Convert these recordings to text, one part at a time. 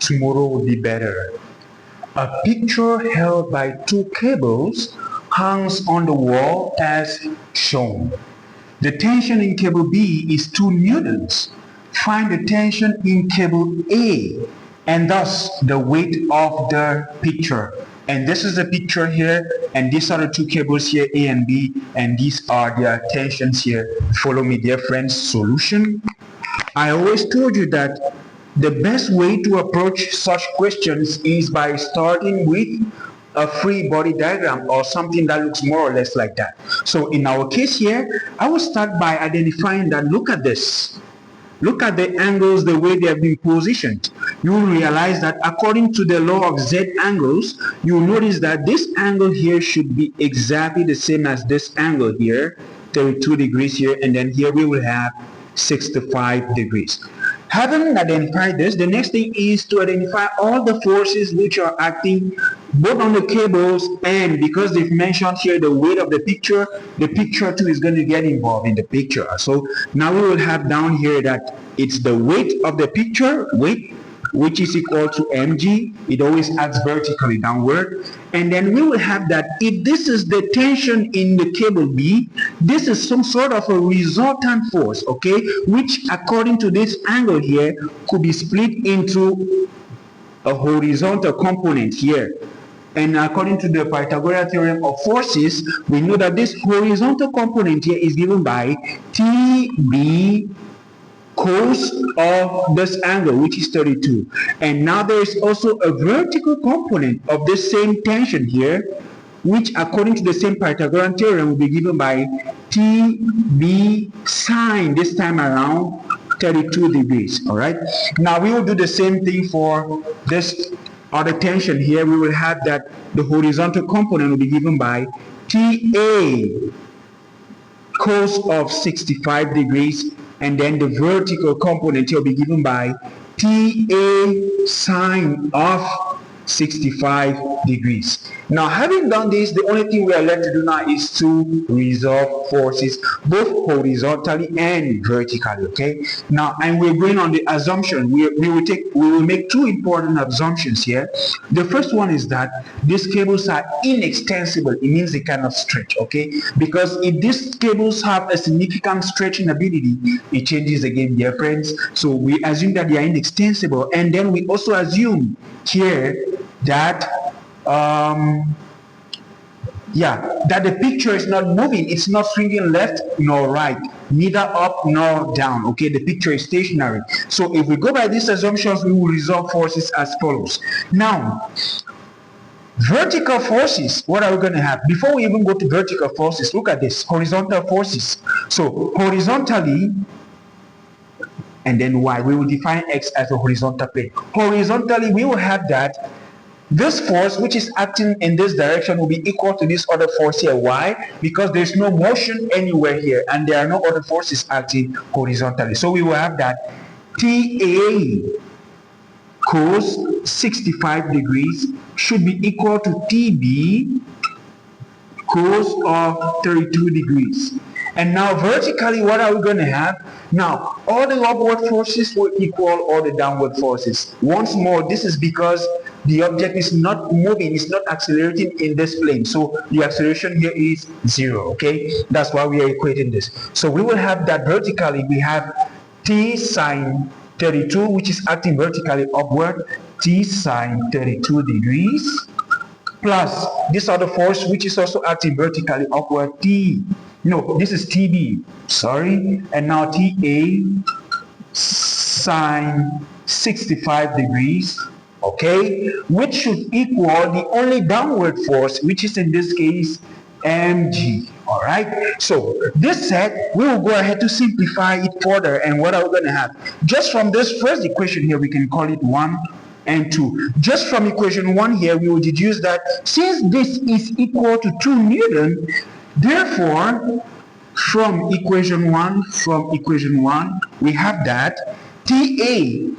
tomorrow will be better. A picture held by two cables hangs on the wall as shown. The tension in cable B is 2 newtons. Find the tension in cable A and thus the weight of the picture. And this is the picture here, and these are the two cables here, A and B, and these are their tensions here. Follow me, dear friends. Solution. I always told you that the best way to approach such questions is by starting with a free body diagram or something that looks more or less like that. So in our case here, I will start by identifying that, look at this. Look at the angles, the way they have been positioned. You will realize that according to the law of Z angles, you will notice that this angle here should be exactly the same as this angle here, 32 degrees here, and then here we will have 65 degrees. Having identified this, the next thing is to identify all the forces which are acting both on the cables, and because they've mentioned here the weight of the picture too is going to get involved in the picture. So now we will have down here that it's the weight of the picture, weight, which is equal to mg. It always acts vertically downward. And then we will have that if this is the tension in the cable B, this is some sort of a resultant force, okay, which according to this angle here could be split into a horizontal component here. And according to the Pythagorean theorem of forces, we know that this horizontal component here is given by TB cos of this angle, which is 32. And now there is also a vertical component of this same tension here, which according to the same Pythagorean theorem will be given by TB sine, this time around 32 degrees. All right. Now we will do the same thing for this other tension here. We will have that the horizontal component will be given by TA cos of 65 degrees, and then the vertical component here will be given by TA sine of 65 degrees. Now, having done this, the only thing we are left to do now is to resolve forces both horizontally and vertically. Okay. Now, and we're going on the assumption. We will make two important assumptions here. The first one is that these cables are inextensible. It means they cannot stretch. Okay. Because if these cables have a significant stretching ability, it changes the game, dear friends. So we assume that they are inextensible, and then we also assume here that that the picture is not moving. It's not swinging left nor right, neither up nor down. Okay, the picture is stationary. So if we go by these assumptions, we will resolve forces as follows. Now, vertical forces, what are we going to have? Before we even go to vertical forces, look at this, horizontal forces. So horizontally, and then y, we will define x as a horizontal plane. Horizontally, we will have that this force which is acting in this direction will be equal to this other force here. Why? Because there's no motion anywhere here, and there are no other forces acting horizontally. So we will have that TA cos 65 degrees should be equal to TB cos of 32 degrees. And now vertically, what are we going to have? Now, all the upward forces will equal all the downward forces. Once more, this is because the object is not moving, it's not accelerating in this plane. So the acceleration here is 0, okay? That's why we are equating this. So we will have that vertically, we have T sine 32, which is acting vertically upward, T sine 32 degrees, plus this other force, which is also acting vertically upward, this is TB, sorry, and now TA sine 65 degrees, okay, which should equal the only downward force, which is in this case mg. All right, so this said, we will go ahead to simplify it further, and what are we going to have? Just from this first equation here, we can call it 1 and 2. Just from equation 1 here, we will deduce that since this is equal to 2 Newton, therefore, from equation 1, we have that TA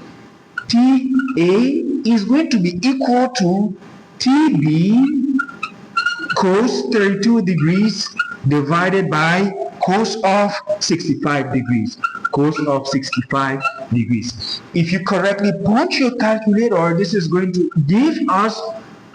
is going to be equal to TB cos 32 degrees divided by cos of 65 degrees. Cos of 65 degrees. If you correctly punch your calculator, this is going to give us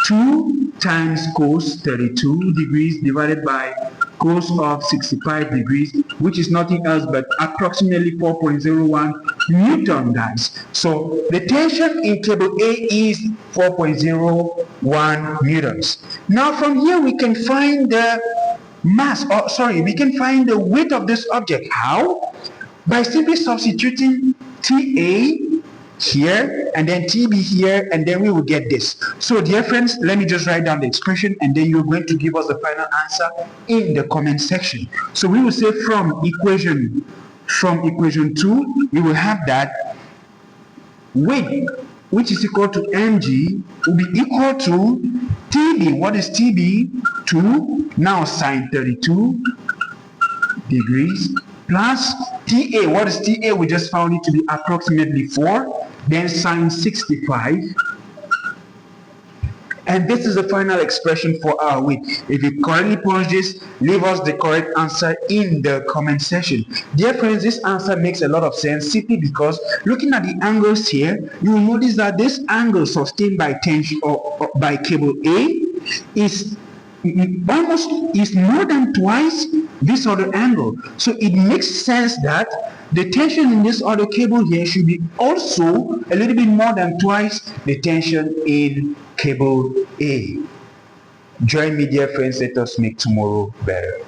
2 times cos 32 degrees divided by cos of 65 degrees, which is nothing else but approximately 4.01 Newton, guys. So the tension in cable A is 4.01 newtons. Now from here we can find the we can find the weight of this object. How? By simply substituting TA here and then TB here, and then we will get this. So dear friends, let me just write down the expression, and then you're going to give us the final answer in the comment section. So we will say from equation 2, we will have that weight, which is equal to mg, will be equal to TB. What is TB? 2 now sine 32 degrees plus TA. What is TA? We just found it to be approximately 4, then sine 65. And this is the final expression for our weight. If you correctly punch this, leave us the correct answer in the comment section. Dear friends, this answer makes a lot of sense simply because looking at the angles here, you will notice that this angle sustained by tension or by cable A is more than twice this other angle. So it makes sense that the tension in this other cable here should be also a little bit more than twice the tension in cable A. Join me, dear friends, let us make tomorrow better.